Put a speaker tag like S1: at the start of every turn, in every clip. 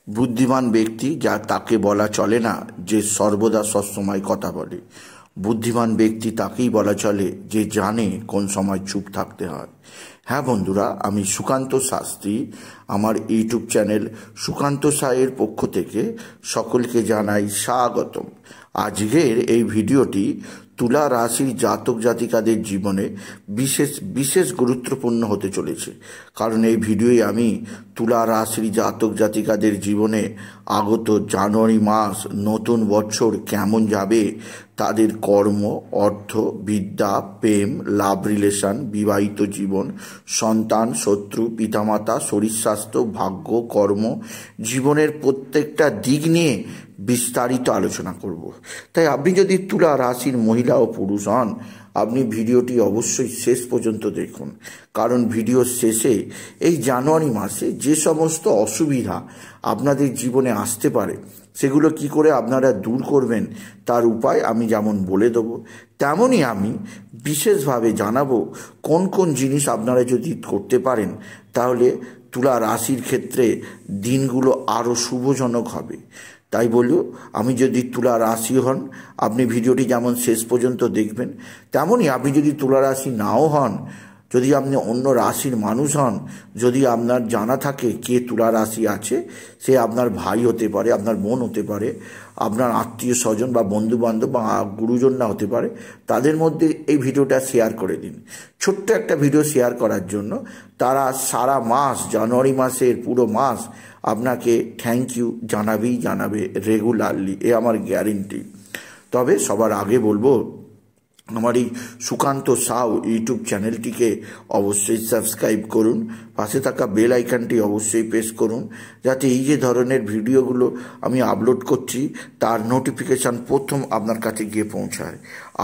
S1: বুদ্ধিমান ব্যক্তি যা তাকে বলা চলে না যে সর্বদা সবসময় কথা বলে। বুদ্ধিমান ব্যক্তি তাকেই বলা চলে যে জানে কোন সময় চুপ থাকতে হয়। হ্যাঁ বন্ধুরা, আমি সুকান্ত শাস্ত্রী, আমার ইউটিউব চ্যানেল সুকান্ত সায়ের পক্ষ থেকে সকলকে জানাই স্বাগতম। আজকের এই ভিডিওটি তুলা রাশির জাতক জাতিকাদের জীবনে বিশেষ গুরুত্বপূর্ণ হতে চলেছে, কারণ এই ভিডিওয়ে আমি তুলা রাশির জাতক জাতিকাদের জীবনে আগত জানুয়ারি মাস, নতুন বছর কেমন যাবে, তাদের কর্ম, অর্থ, বিদ্যা, প্রেম, লাভ রিলেশন, বিবাহিত জীবন, সন্তান, শত্রু, পিতামাতা, শরীর স্বাস্থ্য, ভাগ্য, কর্ম, জীবনের প্রত্যেকটা দিক নিয়ে বিস্তারিত আলোচনা করব। তাই আপনি যদি তুলা রাশির মহিলা ও পুরুষ হন, আপনি ভিডিওটি অবশ্যই শেষ পর্যন্ত দেখুন, কারণ ভিডিওর শেষে এই জানুয়ারি মাসে যে সমস্ত অসুবিধা আপনাদের জীবনে আসতে পারে সেগুলো কি করে আপনারা দূর করবেন তার উপায় আমি যেমন বলে দেবো, তেমনই আমি বিশেষভাবে জানাবো কোন কোন জিনিস আপনারা যদি করতে পারেন তাহলে তুলা রাশির ক্ষেত্রে দিনগুলো আরও শুভজনক হবে। তাই বলব, আমি যদি তুলা রাশি হন, আপনি ভিডিওটি যেমন শেষ পর্যন্ত দেখবেন, তেমনই আপনি যদি তুলা রাশি নাও হন, যদি আপনি অন্য রাশির মানুষ হন, যদি আপনার জানা থাকে কে তুলা রাশি আছে, সে আপনার ভাই হতে পারে, আপনার বোন হতে পারে, আপনার আত্মীয় স্বজন বা বন্ধুবান্ধব বা গুরুজনরা হতে পারে, তাদের মধ্যে এই ভিডিওটা শেয়ার করে দিন। ছোট্ট একটা ভিডিও শেয়ার করার জন্য তারা সারা মাস, জানুয়ারি মাসের পুরো মাস আপনাকে থ্যাংক ইউ জানাবে রেগুলারলি, এ আমার গ্যারেন্টি। তবে সবার আগে বলবো, আমার এই সুকান্ত সাউ ইউটিউব চ্যানেলটিকে অবশ্যই সাবস্ক্রাইব করুন, পাশে থাকা বেল আইকনটি অবশ্যই প্রেস করুন, যাতে এই যে ধরনের ভিডিওগুলো আমি আপলোড করছি তার নোটিফিকেশান প্রথম আপনার কাছে গিয়ে পৌঁছায়।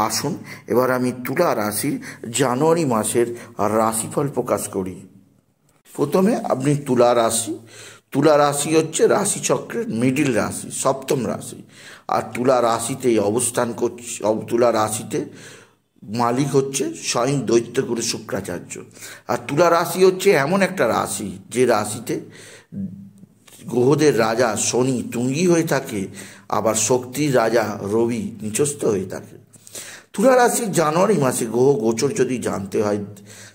S1: আসুন এবার আমি তুলা রাশির জানুয়ারি মাসের রাশিফল প্রকাশ করি। প্রথমে আপনি তুলা রাশি হচ্ছে রাশিচক্রের মিডিল রাশি, সপ্তম রাশি। আর তুলা রাশিতেই অবস্থান করছে, তুলা রাশিতে মালিক হচ্ছে স্বয়ং দৈত্যগুরু শুক্রাচার্য। আর তুলা রাশি হচ্ছে এমন একটা রাশি যে রাশিতে গ্রহদের রাজা শনি তুঙ্গি হয়ে থাকে, আবার শক্তির রাজা রবি নিচস্থ হয়ে থাকে। তুলা রাশির জানুয়ারি মাসে গ্রহ গোচর যদি জানতে হয়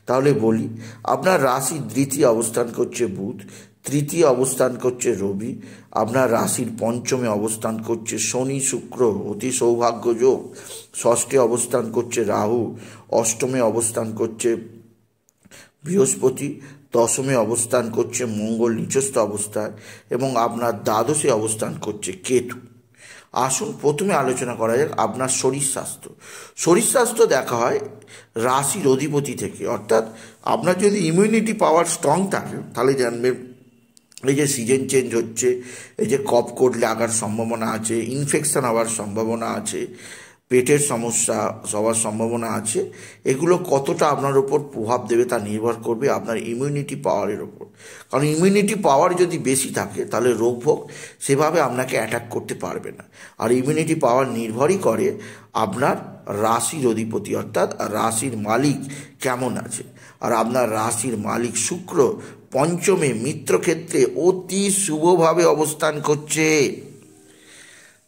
S1: তাহলে বলি, আপনার রাশির দ্বিতীয় অবস্থান করছে বুধ, তৃতীয় অবস্থান করছে রবি, আপনার রাশির পঞ্চমে অবস্থান করছে শনি শুক্র অতি সৌভাগ্য যোগ, ষষ্ঠে অবস্থান করছে রাহু, অষ্টমে অবস্থান করছে বৃহস্পতি, দশমে অবস্থান করছে মঙ্গল নিচস্থ অবস্থায়, এবং আপনার দ্বাদশে অবস্থান করছে কেতু। আসুন প্রথমে আলোচনা করা যাক আপনার শরীর স্বাস্থ্য দেখা হয় রাশির অধিপতি থেকে। অর্থাৎ আপনার যদি ইমিউনিটি পাওয়ার স্ট্রং থাকে তাহলে জানবেন এই যে সিজন চেঞ্জ হচ্ছে, এই যে কফ কোট লাগার সম্ভাবনা আছে, ইনফেকশন হওয়ার সম্ভাবনা আছে, পেটের সমস্যা হওয়ার সম্ভাবনা আছে, এগুলো কতটা আপনার উপর প্রভাব দেবে তা নির্ভর করবে আপনার ইমিউনিটি পাওয়ারের ওপর। কারণ ইমিউনিটি পাওয়ার যদি বেশি থাকে তাহলে রোগভোগ সেভাবে আপনাকে অ্যাটাক করতে পারবে না। আর ইমিউনিটি পাওয়ার নির্ভরই করে আপনার রাশির অধিপতি, অর্থাৎ রাশির মালিক কেমন আছে। আর আপনার রাশির মালিক শুক্র পঞ্চমে মিত্রক্ষেত্রে অতি শুভভাবে অবস্থান করছে।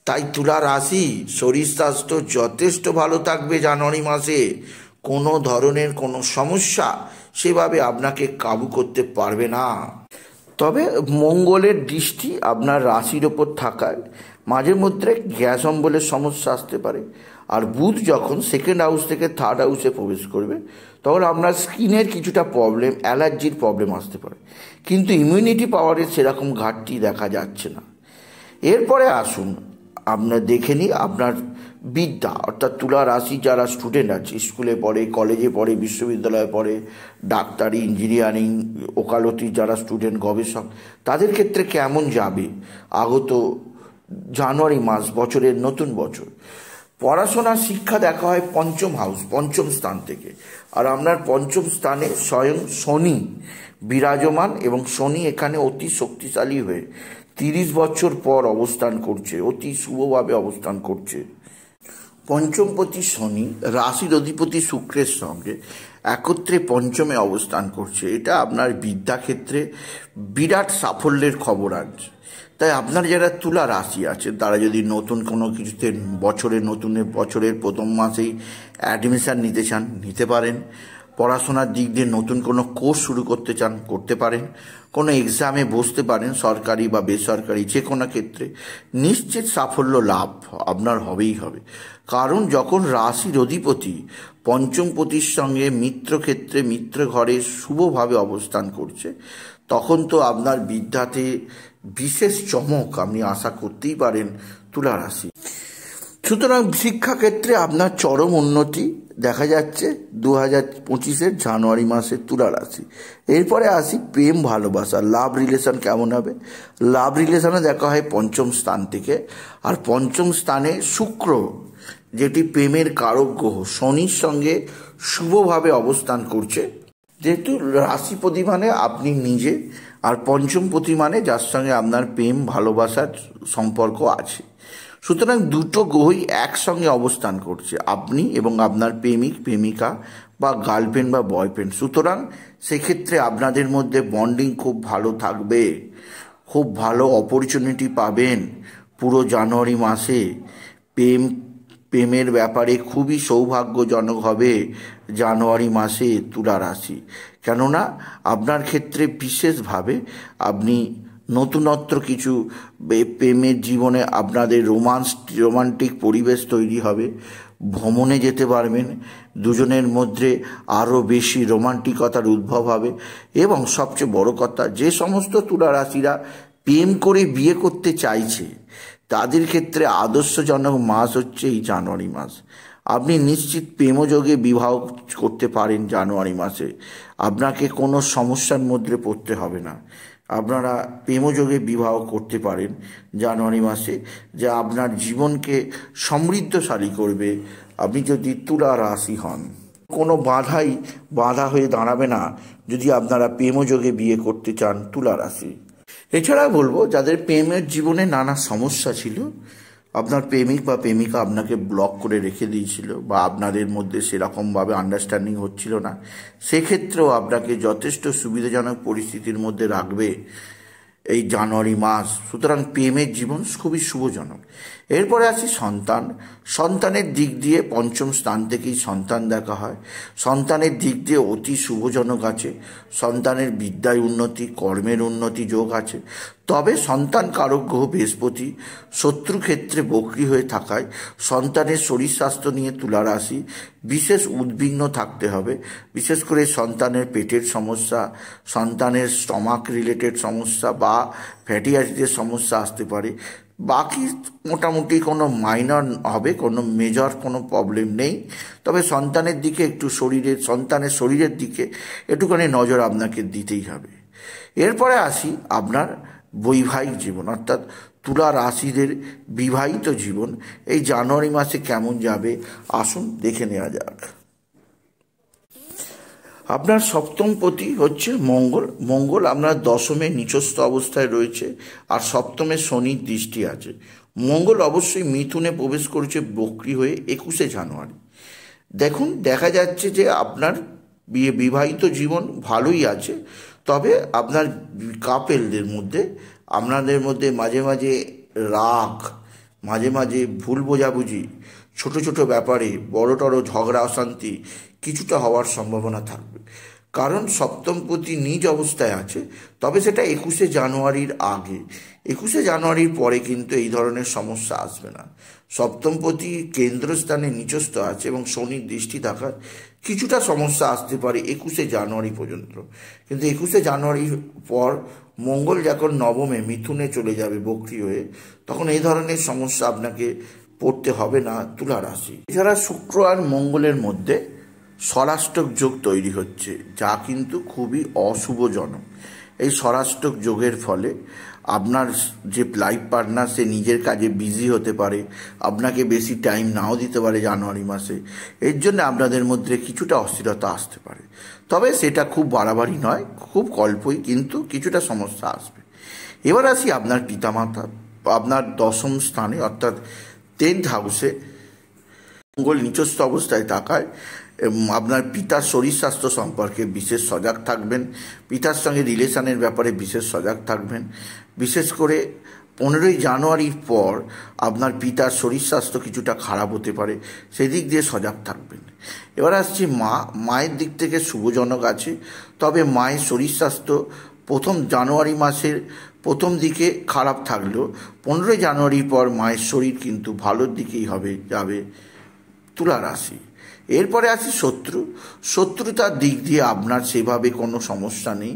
S1: তাই তুলা রাশি শরীর স্বাস্থ্য যথেষ্ট ভালো থাকবে জানুয়ারি মাসে। কোনো ধরনের কোনো সমস্যা সেভাবে আপনাকে কাবু করতে পারবে না। তবে মঙ্গলের দৃষ্টি আপনার রাশির ওপর থাকায় মাঝে মধ্যে গ্যাস অম্বলের সমস্যা আসতে পারে। আর বুধ যখন সেকেন্ড হাউস থেকে থার্ড হাউসে প্রবেশ করবে তখন আপনার স্কিনের কিছুটা প্রবলেম, অ্যালার্জির প্রবলেম আসতে পারে, কিন্তু ইমিউনিটি পাওয়ারের সেরকম ঘাটতি দেখা যাচ্ছে না। এরপরে আসুন আমরা দেখে নিই আপনার বিদ্যা, অর্থাৎ তুলা রাশি যারা স্টুডেন্ট আছে, স্কুলে পড়ে, কলেজে পড়ে, বিশ্ববিদ্যালয়ে পড়ে, ডাক্তারি, ইঞ্জিনিয়ারিং, ওকালতি যারা স্টুডেন্ট, গবেষক, তাদের ক্ষেত্রে কেমন যাবে আগত জানুয়ারি মাস, বছরের নতুন বছর। পড়াশোনা শিক্ষা দেখা হয় পঞ্চম হাউস, পঞ্চম স্থান থেকে। আর আপনার পঞ্চম স্থানে স্বয়ং শনি বিরাজমান, এবং শনি এখানে অতি শক্তিশালী হয়ে 30 বছর পর অবস্থান করছে, অতি শুভভাবে অবস্থান করছে। পঞ্চমপতি শনি রাশির অধিপতি শুক্রের সঙ্গে একত্রে পঞ্চমে অবস্থান করছে। এটা আপনার বিদ্যাক্ষেত্রে বিরাট সাফল্যের খবর আনছে। তাই আপনার যারা তুলা রাশি আছে তারা যদি নতুন কোনো কিছুতে বছরের প্রথম মাসেই অ্যাডমিশান নিতে চান নিতে পারেন। পড়াশোনার দিক দিয়ে নতুন কোনো কোর্স শুরু করতে চান করতে পারেন। কোনো এক্সামে বসতে পারেন, সরকারি বা বেসরকারি যে কোনো ক্ষেত্রে নিশ্চিত সাফল্য লাভ আপনার হবেই হবে। কারণ যখন রাশির অধিপতি পঞ্চমপতির সঙ্গে মিত্রক্ষেত্রে মিত্র ঘরে শুভভাবে অবস্থান করছে, তখন তো আপনার বিদ্যাতে বিশেষ চমক আপনি আশা করতেই পারেন তুলা রাশি। সুতরাং শিক্ষাক্ষেত্রে আপনার চরম উন্নতি দেখা যাচ্ছে 2025 জানুয়ারি মাসে তুলা রাশি। এরপরে আসি প্রেম ভালোবাসা, লাভ রিলেশন কেমন হবে। লাভ রিলেশনে দেখা হয় পঞ্চম স্থান থেকে, আর পঞ্চম স্থানে শুক্র যেটি প্রেমের কারক গ্রহ শনির সঙ্গে শুভভাবে অবস্থান করছে। যেহেতু রাশিপতি মানে আপনি নিজে, আর পঞ্চমপতি মানে যার সঙ্গে আপনার প্রেম ভালোবাসার সম্পর্ক আছে। সুতরাং দুটো গ্রহই একসঙ্গে অবস্থান করছে, আপনি এবং আপনার প্রেমিক প্রেমিকা বা গার্লফ্রেন্ড বা বয়ফ্রেন্ড। সুতরাং সেক্ষেত্রে আপনাদের মধ্যে বন্ডিং খুব ভালো থাকবে, খুব ভালো অপরচুনিটি পাবেন পুরো জানুয়ারি মাসে। প্রেমের ব্যাপারে খুবই সৌভাগ্যজনক হবে জানুয়ারি মাসে তুলা রাশি। কেননা আপনার ক্ষেত্রে বিশেষভাবে আপনি নতুনত্ব কিছু প্রেমের জীবনে আপনাদের রোমান্টিক পরিবেশ তৈরি হবে, ভ্রমণে যেতে পারবেন, দুজনের মধ্যে আরও বেশি রোমান্টিকতার উদ্ভব হবে। এবং সবচেয়ে বড় কথা, যে সমস্ত তুলা রাশিরা প্রেম করে বিয়ে করতে চাইছে তাদের ক্ষেত্রে আদর্শজনক মাস হচ্ছে এই জানুয়ারি মাস। আপনি নিশ্চিত প্রেমযোগে বিবাহ করতে পারেন জানুয়ারি মাসে, আপনাকে কোনো সমস্যার মধ্যে পড়তে হবে না। আপনারা প্রেমযোগে বিবাহ করতে পারেন জানুয়ারি মাসে, যা আপনার জীবনকে সমৃদ্ধশালী করবে। আপনি যদি তুলা রাশি হন, কোনো বাধা হয়ে দাঁড়াবে না যদি আপনারা প্রেমযোগে বিয়ে করতে চান তুলা রাশি। এছাড়া বলবো, যাদের প্রেমের জীবনে নানা সমস্যা ছিল, আপনার প্রেমিক বা প্রেমিকা আপনাকে ব্লক করে রেখে দিয়েছিল বা আপনাদের মধ্যে সেরকমভাবে আন্ডারস্ট্যান্ডিং হচ্ছিল না, সেক্ষেত্রেও আপনাকে যথেষ্ট সুবিধাজনক পরিস্থিতির মধ্যে রাখবে এই জানুয়ারি মাস। সুতরাং প্রেমের জীবন খুবই শুভজনক। এরপরে আসি সন্তানের দিক দিয়ে পঞ্চম স্থান থেকেই সন্তান দেখা হয়। সন্তানের দিক দিয়ে অতি শুভজনক আছে। সন্তানের বিদ্যায় উন্নতি, কর্মের উন্নতি যোগ আছে। তবে সন্তান কারক গ্রহ বৃহস্পতি শত্রু ক্ষেত্রে বক্রী হয়ে থাকায় সন্তানের শরীর স্বাস্থ্য নিয়ে তুলা রাশি বিশেষ উদ্বিগ্ন থাকতে হবে। বিশেষ করে সন্তানের পেটের সমস্যা, সন্তানের স্টমাক রিলেটেড সমস্যা বা ফ্যাটি অ্যাসিডের সমস্যা আসতে পারে। বাকি মোটামুটি কোনো মাইনর হবে, কোনো মেজর কোনো প্রবলেম নেই। তবে সন্তানের শরীরের দিকে একটুখানি নজর আপনাকে দিতেই হবে। এরপরে আসি আপনার বৈবাহিক জীবন, অর্থাৎ তুলা রাশিদের বিবাহিত জীবন এই জানুয়ারি মাসে কেমন যাবে আসুন দেখে নেওয়া যাক। আপনার সপ্তমপতি হচ্ছে মঙ্গল আপনার দশমে নিচস্থ অবস্থায় রয়েছে, আর সপ্তমে শনির দৃষ্টি আছে। মঙ্গল অবশ্যই মিথুনে প্রবেশ করেছে বক্রী হয়ে 21 জানুয়ারি। দেখা যাচ্ছে যে আপনার বিবাহিত জীবন ভালোই আছে। তবে আপনার আপনাদের মধ্যে মাঝে মাঝে রাগ, মাঝে মাঝে ভুল বোঝাবুঝি, ছোট ছোট ব্যাপারে বড় ঝগড়া অশান্তি কিছুটা হওয়ার সম্ভাবনা থাকবে। কারণ সপ্তমপতি নিজ অবস্থায় আছে, তবে সেটা 21 জানুয়ারির আগে। 21 জানুয়ারির পরে কিন্তু এই ধরনের সমস্যা আসবে না। সপ্তমপতি কেন্দ্রস্থানে নিচস্থ আছে এবং শনির দৃষ্টি থাকার কিছুটা সমস্যা আসতে পারে 21 জানুয়ারি পর্যন্ত। কিন্তু 21 জানুয়ারির পর মঙ্গল যখন নবমে মিথুনে চলে যাবে বক্রী হয়ে, তখন এই ধরনের সমস্যা আপনাকে পড়তে হবে না তুলা রাশি। এছাড়া শুক্র আর মঙ্গলের মধ্যে ষড়াষ্টক যোগ তৈরি হচ্ছে, যা কিন্তু খুবই অশুভজনক। এই ষড়াষ্টক যোগের ফলে আপনার যে লাইফ পার্টনার সে নিজের কাজে বিজি হতে পারে, আপনাকে বেশি টাইম নাও দিতে পারে জানুয়ারি মাসে। এর জন্য আপনাদের মধ্যে কিছুটা অস্থিরতা আসতে পারে। তবে সেটা খুব বাড়াবাড়ি নয়, খুব অল্পই, কিন্তু কিছুটা সমস্যা আসবে। এবার আসি আপনার পিতামাতা। আপনার দশম স্থানে অর্থাৎ 10th হাউসে মঙ্গল নিচস্থ অবস্থায় থাকায় আপনার পিতার শরীর স্বাস্থ্য সম্পর্কে বিশেষ সজাগ থাকবেন, পিতার সঙ্গে রিলেশনের ব্যাপারে বিশেষ সজাগ থাকবেন। বিশেষ করে 15ই জানুয়ারির পর আপনার পিতার শরীর স্বাস্থ্য কিছুটা খারাপ হতে পারে, সেদিক দিয়ে সজাগ থাকবেন। এবার আসছি মায়ের দিক থেকে শুভজনক আছে, তবে মায়ের শরীর স্বাস্থ্য 1 জানুয়ারি মাসের প্রথম দিকে খারাপ থাকলেও 15ই জানুয়ারির পর মায়ের শরীর কিন্তু ভালোর দিকেই যাবে তুলা রাশি। এরপরে আসি শত্রুতার দিক দিয়ে আপনার সেভাবে কোনো সমস্যা নেই,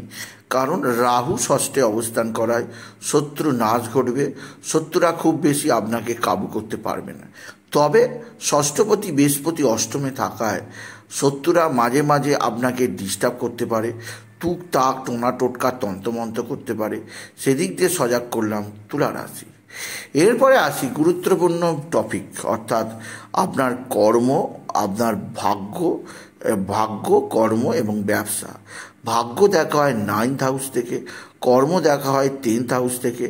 S1: কারণ রাহু ষষ্ঠে অবস্থান করায় শত্রু নাশ ঘটবে, শত্রুরা খুব বেশি আপনাকে কাবু করতে পারবে না। তবে ষষ্ঠপতি বৃহস্পতি অষ্টমে থাকায় শত্রুরা মাঝে মাঝে আপনাকে ডিস্টার্ব করতে পারে, টুকটাক টোনা টোটকা তন্ত্রমন্ত্র করতে পারে, সেদিক দিয়ে সজাগ করলাম তুলা রাশি। এরপরে আসি গুরুত্বপূর্ণ টপিক, অর্থাৎ আপনার কর্ম, আপনার ভাগ্য, কর্ম এবং ব্যবসা। ভাগ্য দেখা হয় 9th হাউস থেকে, কর্ম দেখা হয় 10th হাউস থেকে,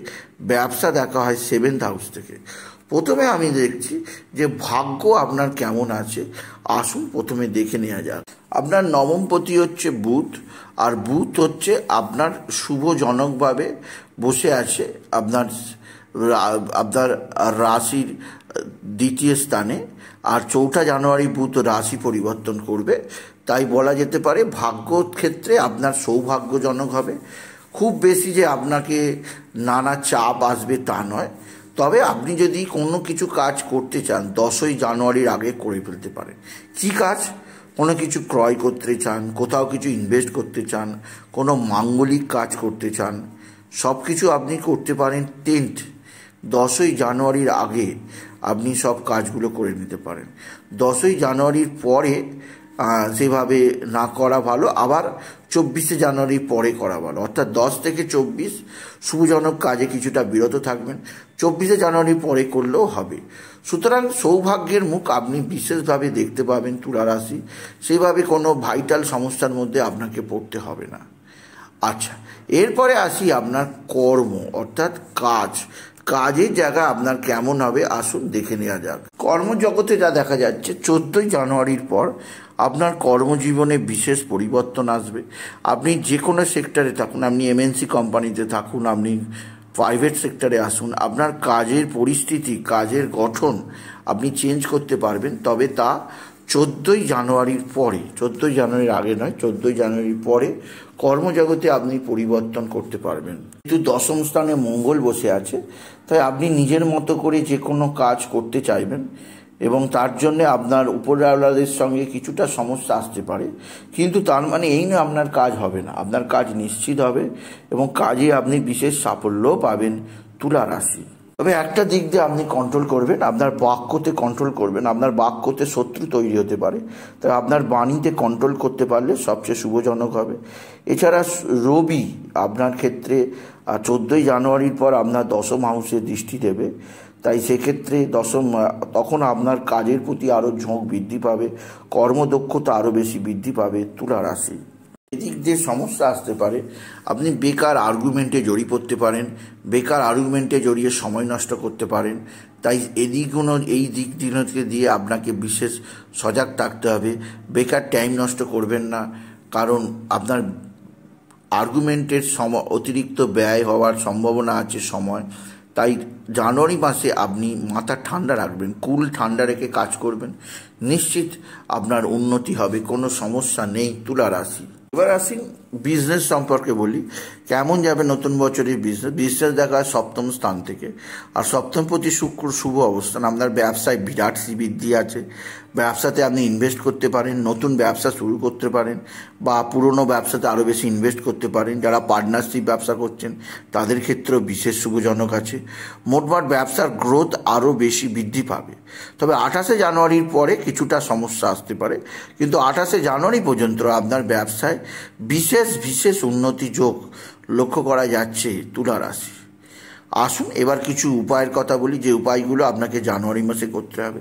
S1: ব্যবসা দেখা হয় 7th হাউস থেকে। প্রথমে আমি দেখছি যে ভাগ্য আপনার কেমন আছে, আসুন প্রথমে দেখে নেওয়া যাক। আপনার নবমপতি হচ্ছে বুধ, আর বুধ হচ্ছে আপনার শুভজনকভাবে বসে আছে আপনার রাশির 2য় স্থানে। আর 4 জানুয়ারি বুধ রাশি পরিবর্তন করবে, তাই বলা যেতে পারে ভাগ্য ক্ষেত্রে আপনার সৌভাগ্যজনক হবে। খুব বেশি যে আপনাকে নানা চাপ আসবে তা নয়, তবে আপনি যদি কোনো কিছু কাজ করতে চান 10ই জানুয়ারির আগে করে ফেলতে পারেন। কী কাজ? কোনো কিছু ক্রয় করতে চান, কোথাও কিছু ইনভেস্ট করতে চান, কোনো মাঙ্গলিক কাজ করতে চান, সব কিছু আপনি করতে পারেন 10ই জানুয়ারির আগে আপনি সব কাজগুলো করে নিতে পারেন। 10ই জানুয়ারির পরে সেভাবে না করা ভালো, আবার 24শে জানুয়ারির পরে করা ভালো, অর্থাৎ 10 থেকে 24 শুভজনক কাজে কিছুটা বিরত থাকবেন, 24শে জানুয়ারির পরে করলেও হবে। সুতরাং সৌভাগ্যের মুখ আপনি বিশেষভাবে দেখতে পাবেন তুলা রাশি, সেইভাবে কোনো ভাইটাল সমস্যার মধ্যে আপনাকে পড়তে হবে না। আচ্ছা, এরপরে আসি আপনার কর্ম, অর্থাৎ কাজের জায়গা আপনার কেমন হবে, আসুন দেখে নেওয়া যাক। কর্মজগতে যা দেখা যাচ্ছে 14ই জানুয়ারির পর আপনার কর্মজীবনে বিশেষ পরিবর্তন আসবে। আপনি যে কোনো সেক্টরে থাকুন, আপনি এমএনসি কোম্পানিতে থাকুন, আপনি প্রাইভেট সেক্টরে আসুন, আপনার কাজের পরিস্থিতি, কাজের গঠন আপনি চেঞ্জ করতে পারবেন, তবে তা 14ই জানুয়ারির পরে, 14ই জানুয়ারির আগে নয়, 14ই জানুয়ারির পরে কর্মজগতে আপনি পরিবর্তন করতে পারবেন। কিন্তু 10ম স্থানে মঙ্গল বসে আছে, তাই আপনি নিজের মতো করে যে কোনো কাজ করতে চাইবেন, এবং তার জন্য আপনার উপরওয়ালাদের সঙ্গে কিছুটা সমস্যা আসতে পারে, কিন্তু তার মানে এই নয় আপনার কাজ হবে না, আপনার কাজ নিশ্চিত হবে এবং কাজে আপনি বিশেষ সাফল্যও পাবেন তুলা রাশি। তবে একটা দিক দিয়ে আপনি কন্ট্রোল করবেন, আপনার বাক্যতে কন্ট্রোল করবেন, আপনার বাক্যতে শত্রু তৈরি হতে পারে, তাই আপনার বাণীতে কন্ট্রোল করতে পারলে সবচেয়ে শুভজনক হবে। এছাড়া রবি আপনার ক্ষেত্রে 14ই জানুয়ারির পর আপনার 10ম হাউসে দৃষ্টি দেবে, তাই সেক্ষেত্রে তখন আপনার কাজের প্রতি আরও ঝোঁক বৃদ্ধি পাবে, কর্মদক্ষতা আরও বেশি বৃদ্ধি পাবে তুলা রাশি। এদিক দিয়ে সমস্যা আসতে পারে, আপনি বেকার আর্গুমেন্টে জড়িয়ে পড়তে পারেন, বেকার আর্গুমেন্টে জড়িয়ে সময় নষ্ট করতে পারেন, তাই এই দিকগুলোকে দিয়ে আপনাকে বিশেষ সজাগ থাকতে হবে। বেকার টাইম নষ্ট করবেন না, কারণ আপনার আর্গুমেন্টের অতিরিক্ত ব্যয় হওয়ার সম্ভাবনা আছে সময়। তাই জানুয়ারি মাসে আপনি মাথা ঠান্ডা রাখবেন, কুল ঠান্ডা রেখে কাজ করবেন, নিশ্চিত আপনার উন্নতি হবে, কোনো সমস্যা নেই তুলা রাশি। এবার আসি বিজনেস সম্পর্কে বলি, কেমন যাবে নতুন বছরের বিজনেস দেখা হয় 7ম স্থান থেকে, আর 7মপতি শুক্র শুভ অবস্থান, আপনার ব্যবসায় বিরাট বৃদ্ধি আছে, ব্যবসাতে আপনি ইনভেস্ট করতে পারেন, নতুন ব্যবসা শুরু করতে পারেন, বা পুরনো ব্যবসাতে আরও বেশি ইনভেস্ট করতে পারেন। যারা পার্টনারশিপ ব্যবসা করছেন তাদের ক্ষেত্রেও বিশেষ শুভজনক আছে। মোটমাট ব্যবসার গ্রোথ আরও বেশি বৃদ্ধি পাবে। তবে 28শে জানুয়ারির পরে কিছুটা সমস্যা আসতে পারে, কিন্তু 28শে জানুয়ারি পর্যন্ত আপনার ব্যবসায় বিশেষ উন্নতি যোগ লক্ষ্য করা যাচ্ছে তুলা রাশি। আসুন এবার কিছু উপায়ের কথা বলি, যে উপায়গুলো আপনাকে জানুয়ারি মাসে করতে হবে।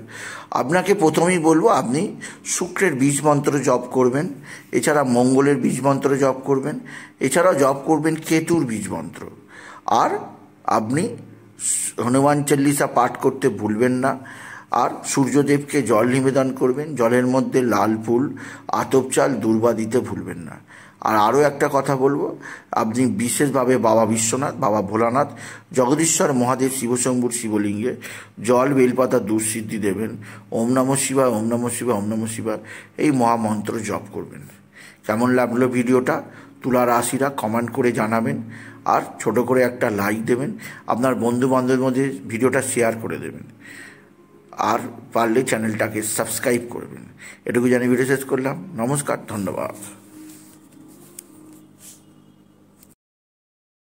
S1: আপনাকে প্রথমেই বলবো, আপনি শুক্রের বীজ মন্ত্র জপ করবেন, এছাড়া মঙ্গলের বীজ মন্ত্র জপ করবেন, এছাড়াও জপ করবেন কেতুর বীজ মন্ত্র। আর আপনি হনুমান চল্লিশা পাঠ করতে ভুলবেন না। আর সূর্যদেবকে জল নিবেদন করবেন। জলের মধ্যে লাল ফুল, আতপ চাল, দূর্বা দিতে ভুলবেন না। আর আরও একটা কথা বলবো, আপনি বিশেষভাবে বাবা বিশ্বনাথ, বাবা ভোলানাথ, জগদীশ্বর মহাদেব, শিবশম্ভুর শিবলিঙ্গে জল, বেলপাতা, দুঃসিদ্ধি দেবেন। ওম নমঃ শিবায়, ওম নমঃ শিবায়, ওম নমঃ শিবায় এই মহামন্ত্র জপ করবেন। কেমন লাগলো ভিডিওটা? তুলা রাশিরা কমেন্ট করে জানাবেন, আর ছোট করে একটা লাইক দেবেন। আপনার বন্ধু বান্ধবের মধ্যে ভিডিওটা শেয়ার করে দেবেন, আর পারলে চ্যানেলটাকে সাবস্ক্রাইব করবেন। এটুকু জানিয়ে ভিডিও শেষ করলাম। নমস্কার, ধন্যবাদ।